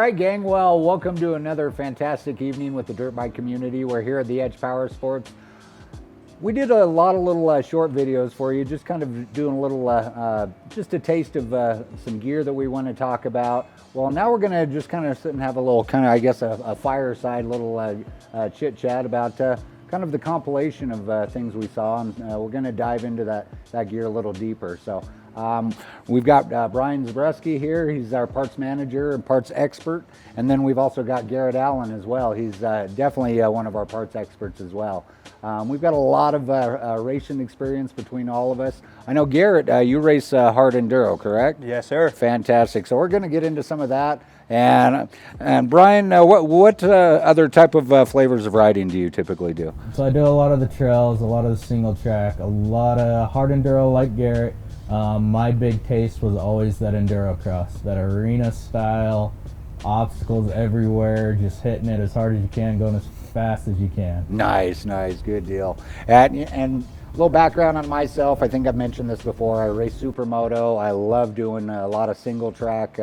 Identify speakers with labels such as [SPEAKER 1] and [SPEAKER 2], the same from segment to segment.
[SPEAKER 1] right, gang. Well, welcome to another fantastic evening with the dirt bike community. We're here at the Edge Power Sports. We did a lot of little short videos for you, just kind of doing a little, just a taste of some gear that we want to talk about. Well, now we're going to just kind of sit and have a little kind of, I guess, a fireside little chit chat about kind of the compilation of things we saw, and we're going to dive into that gear a little deeper. So we've got Brian Zabreski here. He's our parts manager and parts expert. And then we've also got Garrett Allen as well. He's definitely one of our parts experts as well. We've got a lot of racing experience between all of us. I know, Garrett, you race hard enduro, correct?
[SPEAKER 2] Yes, sir.
[SPEAKER 1] Fantastic. So we're going to get into some of that. And Brian, what other type of flavors of riding do you typically do?
[SPEAKER 3] So I do a lot of the trails, a lot of the single track, a lot of hard enduro like Garrett. My big taste was always that enduro cross, that arena style, obstacles everywhere, just hitting it as hard as you can, going as fast as you can.
[SPEAKER 1] Nice, good deal. And a little background on myself. I think I've mentioned this before. I race supermoto. I love doing a lot of single track,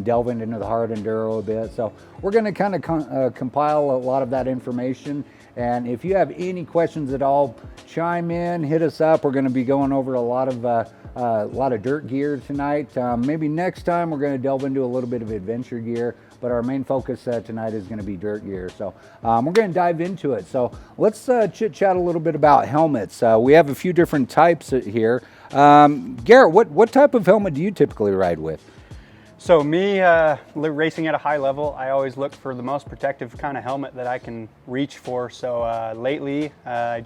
[SPEAKER 1] delving into the hard enduro a bit. So we're going to kind of compile a lot of that information. And if you have any questions at all, chime in, hit us up. We're going to be going over a lot of dirt gear tonight. Maybe next time we're going to delve into a little bit of adventure gear, but our main focus tonight is going to be dirt gear. So we're going to dive into it. So let's chit chat a little bit about helmets. We have a few different types here. Garrett, what type of helmet do you typically ride with?
[SPEAKER 2] So me, racing at a high level, I always look for the most protective kind of helmet that I can reach for. So lately, I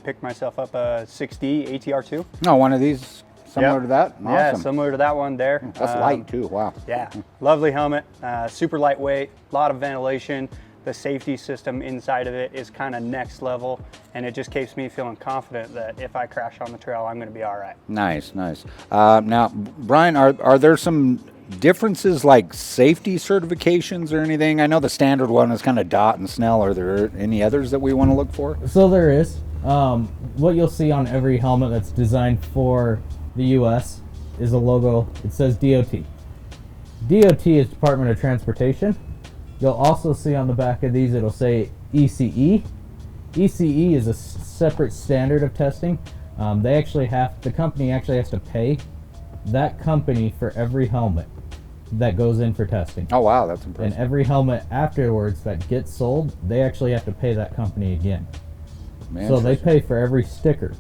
[SPEAKER 2] picked myself up a 6D ATR2.
[SPEAKER 1] Oh, one of these similar to that? Awesome.
[SPEAKER 2] Yeah, similar to that one there.
[SPEAKER 1] That's light too, wow.
[SPEAKER 2] Yeah, lovely helmet, super lightweight, a lot of ventilation. The safety system inside of it is kind of next level, and it just keeps me feeling confident that if I crash on the trail, I'm going to be all right.
[SPEAKER 1] Nice. Now, Brian, are there some differences like safety certifications or anything? I know the standard one is kind of DOT and Snell. Are there any others that we want to look for?
[SPEAKER 3] So there is. What you'll see on every helmet that's designed for the U.S. is a logo. It says DOT. DOT is Department of Transportation. You'll also see on the back of these it'll say ECE. ECE is a separate standard of testing. The company actually has to pay that company for every helmet that goes in for testing.
[SPEAKER 1] Oh wow, that's impressive.
[SPEAKER 3] And every helmet afterwards that gets sold, they actually have to pay that company again. So they pay for every sticker.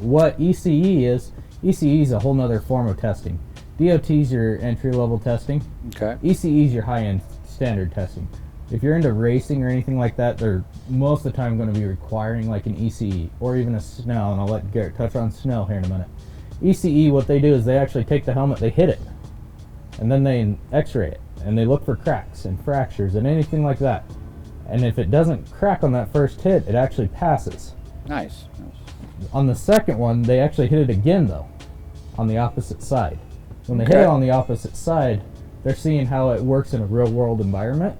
[SPEAKER 3] What ECE is a whole nother form of testing. DOT is your entry-level testing.
[SPEAKER 1] Okay.
[SPEAKER 3] ECE is your high-end standard testing. If you're into racing or anything like that, they're most of the time going to be requiring like an ECE or even a Snell, and I'll let Garrett touch on Snell here in a minute. ECE, what they do is they actually take the helmet, they hit it, and then they x-ray it, and they look for cracks and fractures and anything like that. And if it doesn't crack on that first hit, it actually passes.
[SPEAKER 1] Nice.
[SPEAKER 3] On the second one, they actually hit it again though, on the opposite side. When they hit it on the opposite side, they're seeing how it works in a real world environment.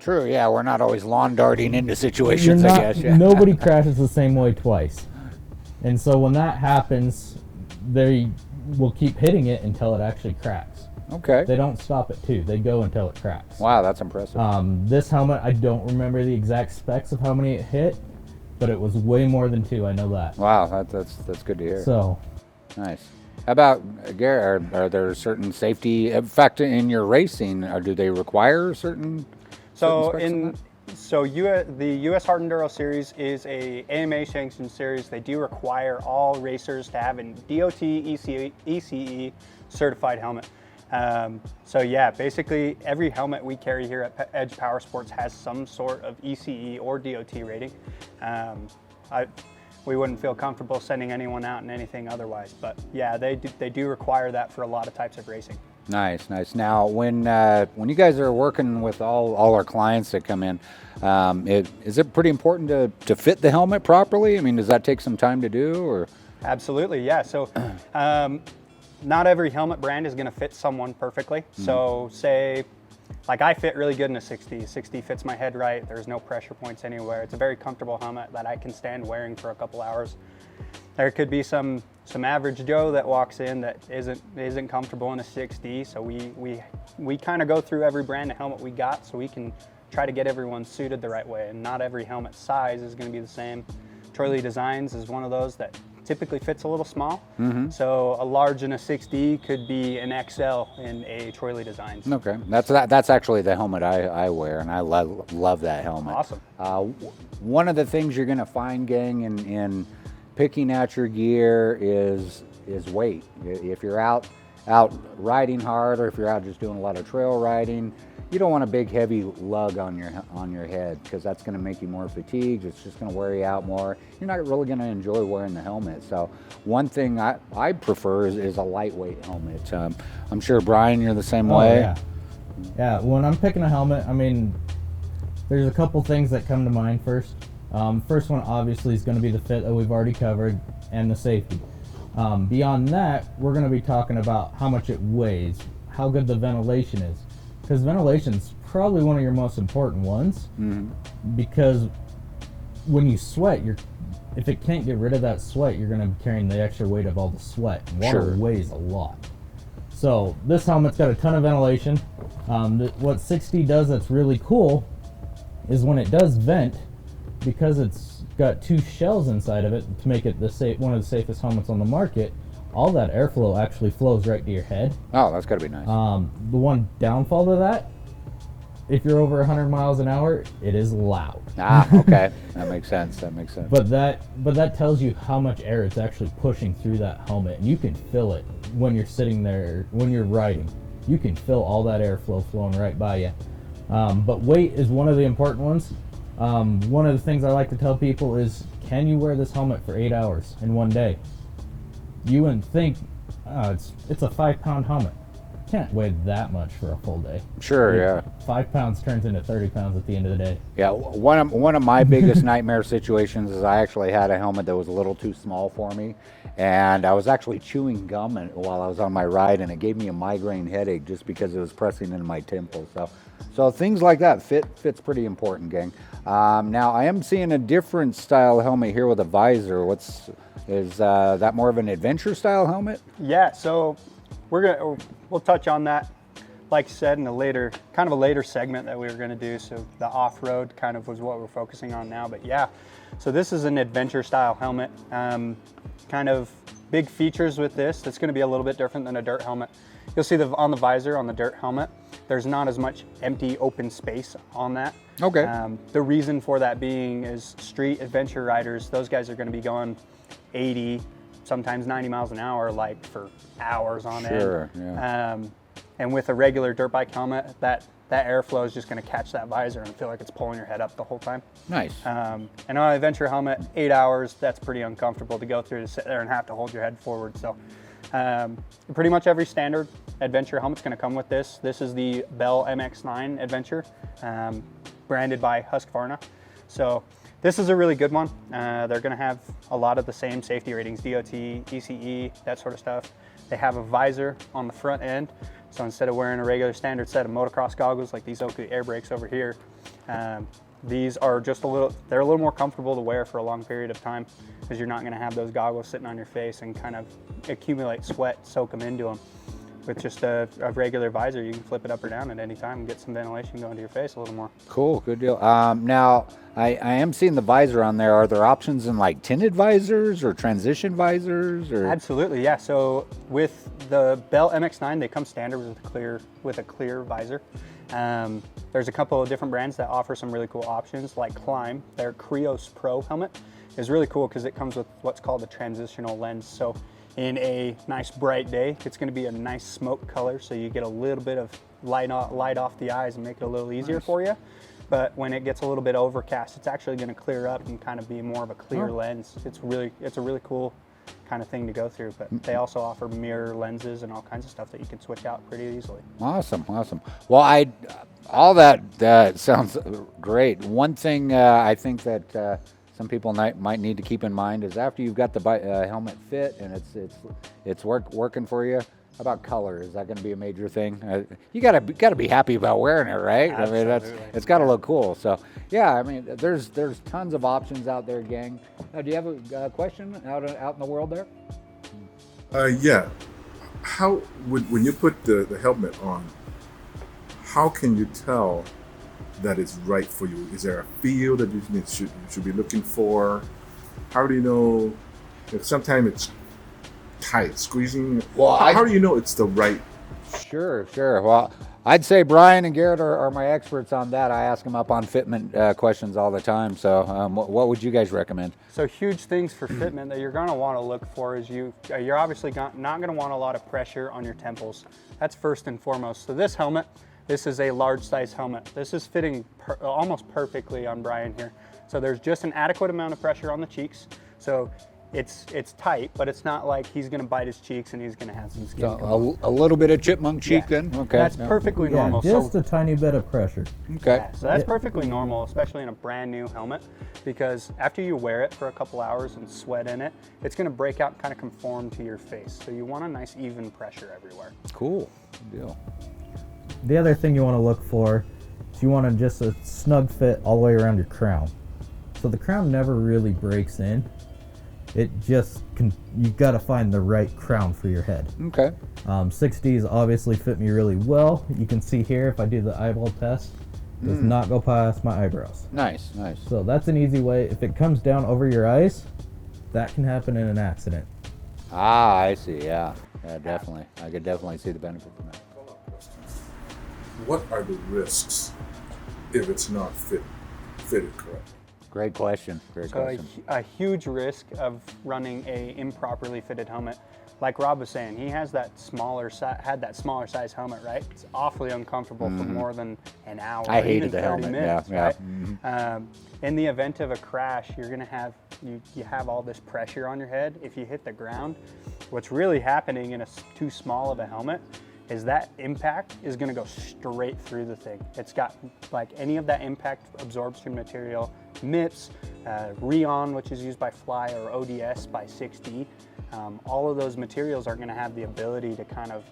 [SPEAKER 1] True, yeah, we're not always lawn darting into situations, I guess. Yeah.
[SPEAKER 3] Nobody crashes the same way twice. And so when that happens, they will keep hitting it until it actually cracks.
[SPEAKER 1] Okay.
[SPEAKER 3] They don't stop at 2. They go until it cracks.
[SPEAKER 1] Wow, that's impressive.
[SPEAKER 3] This helmet, I don't remember the exact specs of how many it hit, but it was way more than 2. I know that.
[SPEAKER 1] Wow, that's good to hear.
[SPEAKER 3] So,
[SPEAKER 1] nice. How about, Garrett, are there certain safety, in fact, in your racing, do they require certain specs?
[SPEAKER 2] The U.S. Hard Enduro Series is a AMA sanctioned series. They do require all racers to have a DOT ECE certified helmet. Basically every helmet we carry here at Edge Power Sports has some sort of ECE or DOT rating. We wouldn't feel comfortable sending anyone out in anything otherwise, but yeah, they do require that for a lot of types of racing.
[SPEAKER 1] Nice. Now, when you guys are working with all our clients that come in, is it pretty important to fit the helmet properly? I mean, does that take some time to do, or?
[SPEAKER 2] Absolutely, yeah. So, not every helmet brand is going to fit someone perfectly. Mm-hmm. So, say, like I fit really good in a 60. 60 fits my head right. There's no pressure points anywhere. It's a very comfortable helmet that I can stand wearing for a couple hours. There could be some some average Joe that walks in that isn't comfortable in a 6D. So we kind of go through every brand of helmet we got, so we can try to get everyone suited the right way. And not every helmet size is going to be the same. Troy Lee Designs is one of those that typically fits a little small. So a large in a 6D could be an XL in a Troy Lee Designs.
[SPEAKER 1] Okay, that's actually the helmet I wear, and I love that helmet.
[SPEAKER 2] Awesome.
[SPEAKER 1] One of the things you're going to find, gang, in picking out your gear is weight. If you're out riding hard, or if you're out just doing a lot of trail riding, you don't want a big heavy lug on your head, because that's going to make you more fatigued. It's just going to wear you out more. You're not really going to enjoy wearing the helmet. So one thing I prefer is a lightweight helmet. I'm sure, Brian, you're the same way.
[SPEAKER 3] Yeah, when I'm picking a helmet, I mean, there's a couple things that come to mind first. First one obviously is going to be the fit that we've already covered, and the safety. Beyond that, we're going to be talking about how much it weighs, how good the ventilation is, because ventilation's probably one of your most important ones. Because when you sweat, if it can't get rid of that sweat, you're going to be carrying the extra weight of all the sweat. Water weighs a lot. So this helmet's got a ton of ventilation. What 6D does that's really cool is when it does vent, because it's got 2 shells inside of it to make it one of the safest helmets on the market, all that airflow actually flows right to your head.
[SPEAKER 1] Oh, that's got to be nice.
[SPEAKER 3] The one downfall to that, if you're over 100 miles an hour, it is loud.
[SPEAKER 1] Okay. That makes sense.
[SPEAKER 3] But that tells you how much air it's actually pushing through that helmet, and you can feel it when you're sitting there, when you're riding. You can feel all that airflow flowing right by you. But weight is one of the important ones. One of the things I like to tell people is, can you wear this helmet for 8 hours in one day? You wouldn't think, it's a 5-pound helmet. Can't weigh that much for a full day.
[SPEAKER 1] Sure, yeah.
[SPEAKER 3] 5 pounds turns into 30 pounds at the end of the day.
[SPEAKER 1] Yeah, one of my biggest nightmare situations is I actually had a helmet that was a little too small for me, and I was actually chewing gum while I was on my ride, and it gave me a migraine headache just because it was pressing into my temple. So things like that, fit's pretty important, gang. Now I am seeing a different style helmet here with a visor. Is that more of an adventure style helmet?
[SPEAKER 2] Yeah, so we'll touch on that, like you said, in a later segment that we were going to do. So the off-road kind of was what we're focusing on now. But yeah, so this is an adventure style helmet. Kind of big features with this that's going to be a little bit different than a dirt helmet. You'll see on the visor on the dirt helmet, there's not as much empty open space on that.
[SPEAKER 1] Okay.
[SPEAKER 2] The reason for that being is street adventure riders, those guys are going to be going 80, sometimes 90 miles an hour, like for hours on end.
[SPEAKER 1] Sure, yeah.
[SPEAKER 2] And with a regular dirt bike helmet, that airflow is just going to catch that visor and feel like it's pulling your head up the whole time.
[SPEAKER 1] Nice.
[SPEAKER 2] And on an adventure helmet, 8 hours, that's pretty uncomfortable to go through, to sit there and have to hold your head forward. So pretty much every standard adventure helmet's going to come with this. This is the Bell MX9 Adventure, branded by Husqvarna. So this is a really good one. They're going to have a lot of the same safety ratings, DOT, ECE, that sort of stuff. They have a visor on the front end. So instead of wearing a regular standard set of motocross goggles like these Oakley air brakes over here, these are they're a little more comfortable to wear for a long period of time, because you're not going to have those goggles sitting on your face and kind of accumulate sweat, soak them into them. With just a regular visor, you can flip it up or down at any time and get some ventilation going to your face a little more.
[SPEAKER 1] Cool, good deal. Now, I am seeing the visor on there. Are there options in like tinted visors or transition visors? Or?
[SPEAKER 2] Absolutely, yeah. So with the Bell MX9, they come standard with a clear visor. There's a couple of different brands that offer some really cool options, like Climb. Their Krios Pro helmet is really cool because it comes with what's called a transitional lens. So in a nice bright day, it's going to be a nice smoke color, so you get a little bit of light off the eyes and make it a little easier for you. But when it gets a little bit overcast, it's actually going to clear up and kind of be more of a clear lens. It's a really cool kind of thing to go through. But they also offer mirror lenses and all kinds of stuff that you can switch out pretty easily.
[SPEAKER 1] Awesome. Well, all that sounds great. One thing I think that some people might need to keep in mind is, after you've got the helmet fit and it's working for you, how about color? Is that going to be a major thing? You gotta be happy about wearing it, right?
[SPEAKER 2] Absolutely.
[SPEAKER 1] I mean, it's got to look cool. So yeah, I mean, there's tons of options out there, gang. Do you have a question out in the world there?
[SPEAKER 4] Yeah. How would when you put the helmet on? How can you tell that it's right for you? Is there a feel that you should be looking for? How do you know? If sometimes it's tight, squeezing.
[SPEAKER 1] Well,
[SPEAKER 4] How do you know it's the right?
[SPEAKER 1] Sure, sure. Well, I'd say Brian and Garrett are my experts on that. I ask them up on fitment questions all the time. So, what would you guys recommend?
[SPEAKER 2] So huge things for fitment that you're going to want to look for is you're obviously not going to want a lot of pressure on your temples. That's first and foremost. So this helmet, this is a large size helmet. This is fitting almost perfectly on Brian here. So there's just an adequate amount of pressure on the cheeks. So it's tight, but it's not like he's going to bite his cheeks and he's going to have some skin.
[SPEAKER 1] So a little bit of chipmunk cheek then? Okay.
[SPEAKER 2] That's perfectly
[SPEAKER 3] Yeah,
[SPEAKER 2] normal.
[SPEAKER 3] just
[SPEAKER 2] So
[SPEAKER 3] a tiny bit of pressure.
[SPEAKER 1] Okay.
[SPEAKER 2] yeah, so that's perfectly normal, especially in a brand new helmet, because after you wear it for a couple hours and sweat in it, it's going to break out and kind of conform to your face. So you want a nice even pressure everywhere.
[SPEAKER 1] Cool. Good deal.
[SPEAKER 3] The other thing you want to look for is you want to just a snug fit all the way around your crown. So the crown never really breaks in. It just you've got to find the right crown for your head.
[SPEAKER 1] Okay.
[SPEAKER 3] 6Ds obviously fit me really well. You can see here if I do the eyeball test, it does not go past my eyebrows.
[SPEAKER 1] Nice, nice.
[SPEAKER 3] So that's an easy way. If it comes down over your eyes, that can happen in an accident.
[SPEAKER 1] Ah, I see. Yeah. Yeah, definitely. I could definitely see the benefit from that.
[SPEAKER 4] What are the risks if it's not fitted correctly?
[SPEAKER 1] Great question. Great
[SPEAKER 2] So
[SPEAKER 1] question.
[SPEAKER 2] a huge risk of running a improperly fitted helmet, like Rob was saying, he has that had that smaller size helmet, right? It's awfully uncomfortable for more than an hour.
[SPEAKER 1] I
[SPEAKER 2] or
[SPEAKER 1] hated
[SPEAKER 2] even
[SPEAKER 1] the
[SPEAKER 2] 30
[SPEAKER 1] helmet,
[SPEAKER 2] minutes,
[SPEAKER 1] yeah,
[SPEAKER 2] right? In the event of a crash, you're gonna have you have all this pressure on your head. If you hit the ground, what's really happening in too small of a helmet is that impact is going to go straight through the thing. It's got, like, any of that impact absorbs through material. MIPS, Rheon, which is used by Fly, or ODS by 6D, all of those materials aren't going to have the ability to kind of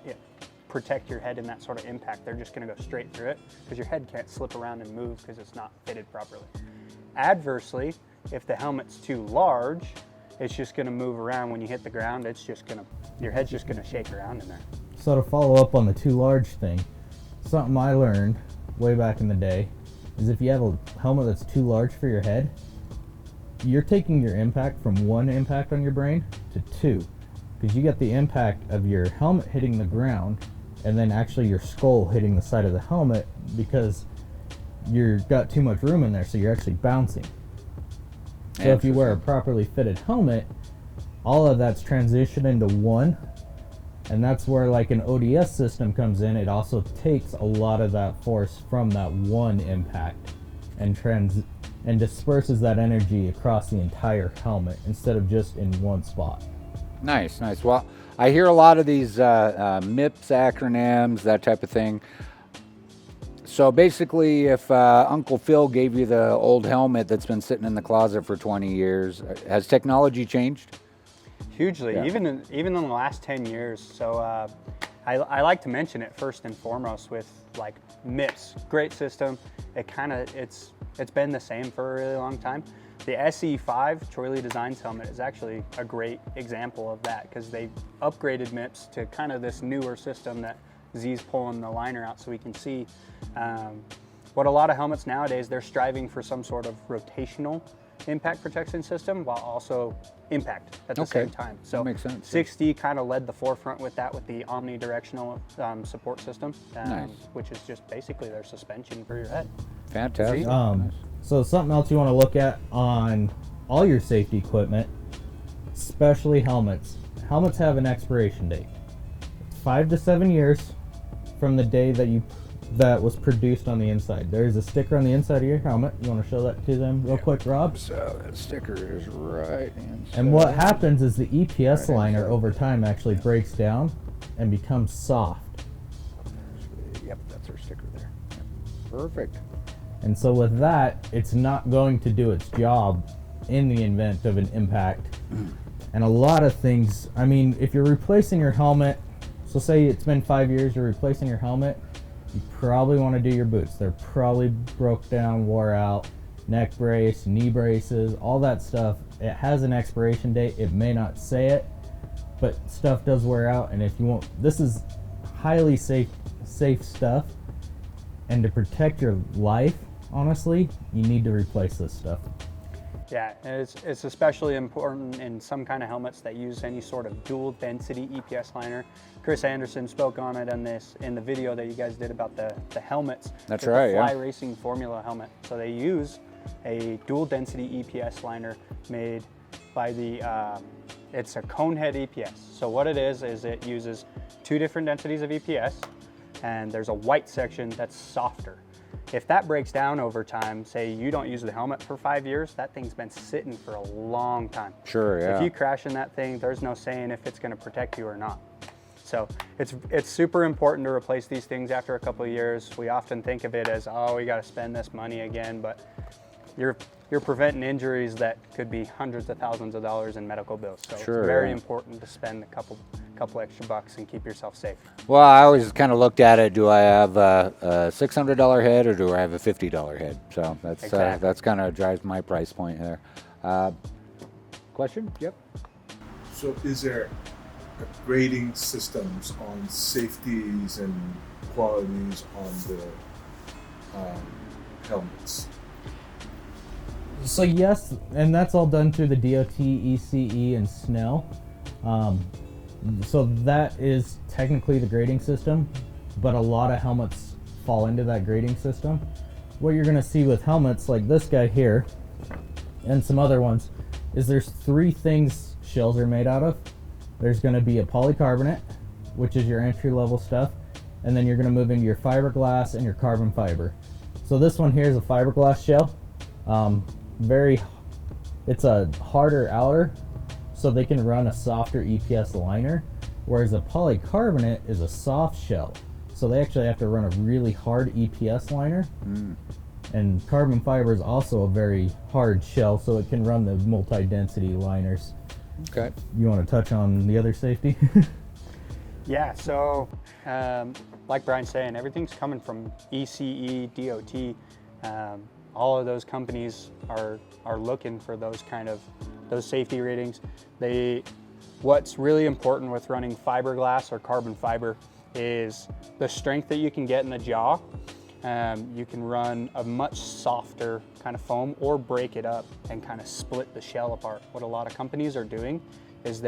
[SPEAKER 2] protect your head in that sort of impact. They're just going to go straight through it because your head can't slip around and move because it's not fitted properly. Adversely, if the helmet's too large, it's just going to move around when you hit the ground. Your head's just going to shake around in there.
[SPEAKER 3] So to follow up on the too large thing, something I learned way back in the day is if you have a helmet that's too large for your head, you're taking your impact from one impact on your brain to two, because you get the impact of your helmet hitting the ground and then actually your skull hitting the side of the helmet because you've got too much room in there, so you're actually bouncing. So if you wear a properly fitted helmet, all of that's transitioned into one. And that's where, like, an ODS system comes in. It also takes a lot of that force from that one impact and disperses that energy across the entire helmet instead of just in one spot.
[SPEAKER 1] Nice, nice. Well, I hear a lot of these MIPS acronyms, that type of thing. So basically, if Uncle Phil gave you the old helmet that's been sitting in the closet for 20 years, has technology changed?
[SPEAKER 2] Hugely,
[SPEAKER 1] Yeah.
[SPEAKER 2] even in the last 10 years. So I like to mention it first and foremost with, like, MIPS, great system. It's been the same for a really long time. The SE5 Choi Lee Designs helmet is actually a great example of that because they upgraded MIPS to kind of this newer system that Z's pulling the liner out so we can see. What a lot of helmets nowadays, they're striving for some sort of rotational impact protection system while also impact at the same time. So
[SPEAKER 1] that makes sense.
[SPEAKER 2] 6D kind of led the forefront with that, with the omnidirectional support system,
[SPEAKER 1] Nice.
[SPEAKER 2] which is just basically their suspension for your head.
[SPEAKER 1] Fantastic.
[SPEAKER 3] So something else you want to look at on all your safety equipment, especially helmets. Helmets have an expiration date. 5 to 7 years from the day that was produced on the inside. There's a sticker on the inside of your helmet. You want to show that to them real quick, Rob?
[SPEAKER 1] So that sticker is right inside.
[SPEAKER 3] And what happens is the EPS liner over time actually breaks down and becomes soft.
[SPEAKER 1] Yep, that's our sticker there. Yep. Perfect.
[SPEAKER 3] And so with that, it's not going to do its job in the event of an impact. And a lot of things, I mean, if you're replacing your helmet, so say it's been 5 years, you're replacing your helmet, you probably want to do your boots. They're probably broke down, wore out, neck brace, knee braces, all that stuff. It has an expiration date. It may not say it, but stuff does wear out, and if you want, this is highly safe stuff, and to protect your life, honestly, you need to replace this stuff.
[SPEAKER 2] Yeah, and it's especially important in some kind of helmets that use any sort of dual density EPS liner. Chris Anderson spoke on it in the video that you guys did about the helmets.
[SPEAKER 1] That's
[SPEAKER 2] with
[SPEAKER 1] right,
[SPEAKER 2] the
[SPEAKER 1] yeah.
[SPEAKER 2] Fly Racing Formula helmet. So they use a dual density EPS liner made by it's a cone head EPS. So what it is it uses 2 different densities of EPS, and there's a white section that's softer. If that breaks down over time, say you don't use the helmet for 5 years, that thing's been sitting for a long time.
[SPEAKER 1] Sure, yeah.
[SPEAKER 2] If you crash in that thing, there's no saying if it's gonna protect you or not. So it's super important to replace these things after a couple of years. We often think of it as, oh, we gotta spend this money again, but you're preventing injuries that could be hundreds of thousands of dollars in medical bills. So
[SPEAKER 1] Sure,
[SPEAKER 2] it's very
[SPEAKER 1] yeah.
[SPEAKER 2] important to spend a couple extra bucks and keep yourself safe.
[SPEAKER 1] Well, I always kind of looked at it. Do I have a $600 head or do I have a $50 head? So that's
[SPEAKER 2] Exactly.
[SPEAKER 1] that's kind of drives my price point there. Question? Yep.
[SPEAKER 4] So is there grading systems on safeties and qualities on the helmets?
[SPEAKER 3] So yes, and that's all done through the DOT, ECE, and SNEL. So that is technically the grading system, but a lot of helmets fall into that grading system. What you're gonna see with helmets like this guy here, and some other ones, is there's 3 things shells are made out of. There's gonna be a polycarbonate, which is your entry-level stuff, and then you're gonna move into your fiberglass and your carbon fiber. So this one here is a fiberglass shell. It's a harder outer, so they can run a softer EPS liner, whereas a polycarbonate is a soft shell, so they actually have to run a really hard EPS liner. And carbon fiber is also a very hard shell, so it can run the multi-density liners.
[SPEAKER 1] Okay.
[SPEAKER 3] You want to touch on the other safety?
[SPEAKER 2] Yeah, so like Brian's saying, everything's coming from ECE, DOT. All of those companies are looking for those safety ratings. What's really important with running fiberglass or carbon fiber is the strength that you can get in the jaw. You can run a much softer kind of foam or break it up and kind of split the shell apart. What a lot of companies are doing is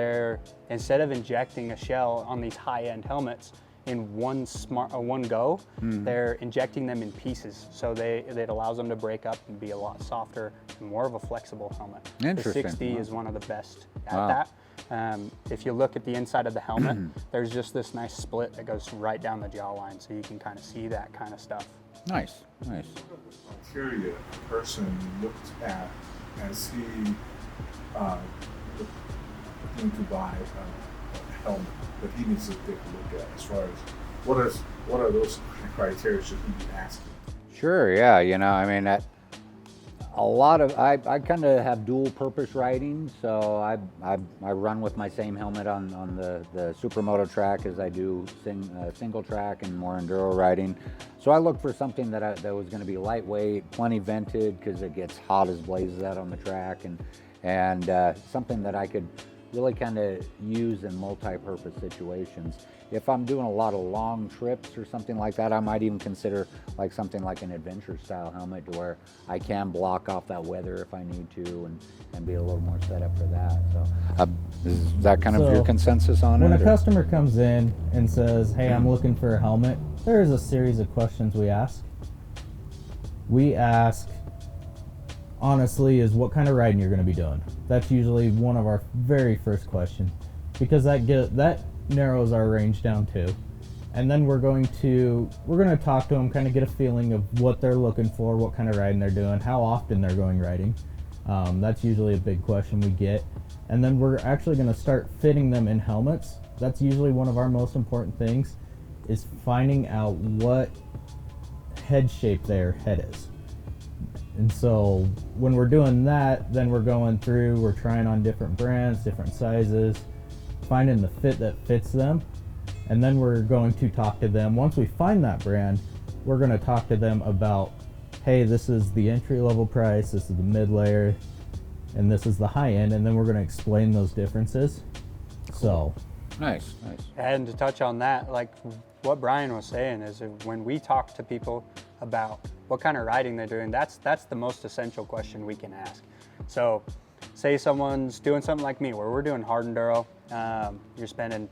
[SPEAKER 2] instead of injecting a shell on these high-end helmets in one go, they're injecting them in pieces. So it allows them to break up and be a lot softer and more of a flexible helmet.
[SPEAKER 1] Interesting.
[SPEAKER 2] The 60 is one of the best at
[SPEAKER 1] Wow.
[SPEAKER 2] that. If you look at the inside of the helmet, there's just this nice split that goes right down the jawline, so you can kind of see that kind of stuff.
[SPEAKER 1] Nice.
[SPEAKER 4] Criteria a person looked at as he looking to buy a helmet that he needs to take a look at, as far as what are those criteria should he be asking?
[SPEAKER 1] Sure. Yeah. I mean, I kind of have dual purpose riding, so I run with my same helmet on the Supermoto track as I do single track and more enduro riding. So I look for something that was going to be lightweight, plenty vented, because it gets hot as blazes out on the track, and something that I could really kind of use in multi-purpose situations. If I'm doing a lot of long trips or something like that, I might even consider something like an adventure style helmet, to where I can block off that weather if I need to, and be a little more set up for that. So is that kind of
[SPEAKER 3] So,
[SPEAKER 1] your consensus on
[SPEAKER 3] When
[SPEAKER 1] it?
[SPEAKER 3] a
[SPEAKER 1] or-
[SPEAKER 3] customer comes in and says, hey, I'm looking for a helmet, there is a series of questions we ask. We ask, honestly, is what kind of riding you're going to be doing. That's usually one of our very first questions, because that narrows our range down too. And then we're going to talk to them, kind of get a feeling of what they're looking for, what kind of riding they're doing, how often they're going riding. That's usually a big question we get. And then we're actually going to start fitting them in helmets. That's usually one of our most important things, is finding out what head shape their head is. And so when we're doing that, then we're going through, we're trying on different brands, different sizes, finding the fit that fits them. And then we're going to talk to them. Once we find that brand, we're going to talk to them about, hey, this is the entry level price, this is the mid layer, and this is the high end. And then we're going to explain those differences. So,
[SPEAKER 1] Nice.
[SPEAKER 2] And to touch on that, like what Brian was saying is when we talk to people about what kind of riding they're doing, that's the most essential question we can ask. So say someone's doing something like me where we're doing hard enduro, you're spending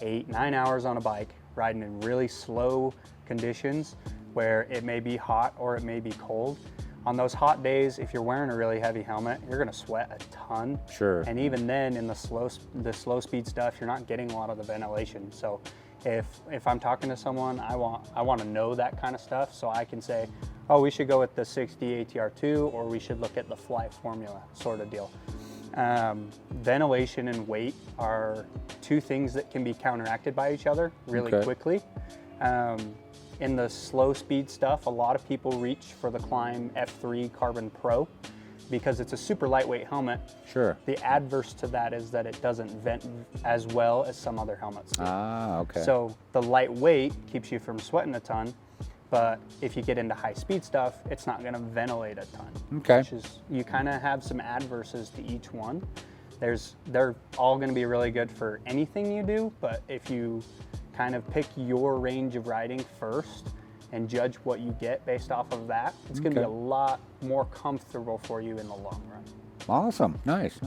[SPEAKER 2] 8-9 hours on a bike riding in really slow conditions where it may be hot or it may be cold. On those hot days, if you're wearing a really heavy helmet, you're gonna sweat a ton.
[SPEAKER 1] Sure.
[SPEAKER 2] And even then, in the slow speed stuff, you're not getting a lot of the ventilation. So, if I'm talking to someone, I want to know that kind of stuff, so I can say, oh, we should go with the 60 ATR2, or we should look at the Fly Formula sort of deal. Ventilation and weight are two things that can be counteracted by each other really
[SPEAKER 1] Okay.
[SPEAKER 2] quickly. In the slow speed stuff, a lot of people reach for the Climb F3 Carbon Pro because it's a super lightweight helmet.
[SPEAKER 1] Sure.
[SPEAKER 2] The adverse to that is that it doesn't vent as well as some other helmets do.
[SPEAKER 1] Ah, okay.
[SPEAKER 2] So the lightweight keeps you from sweating a ton, but if you get into high speed stuff, it's not gonna ventilate a ton.
[SPEAKER 1] Okay.
[SPEAKER 2] Which is, you kind of have some adverses to each one. They're all gonna be really good for anything you do, but if you kind of pick your range of riding first and judge what you get based off of that, it's gonna be
[SPEAKER 1] Okay.
[SPEAKER 2] a lot more comfortable for you in the long run.
[SPEAKER 1] Awesome. Nice.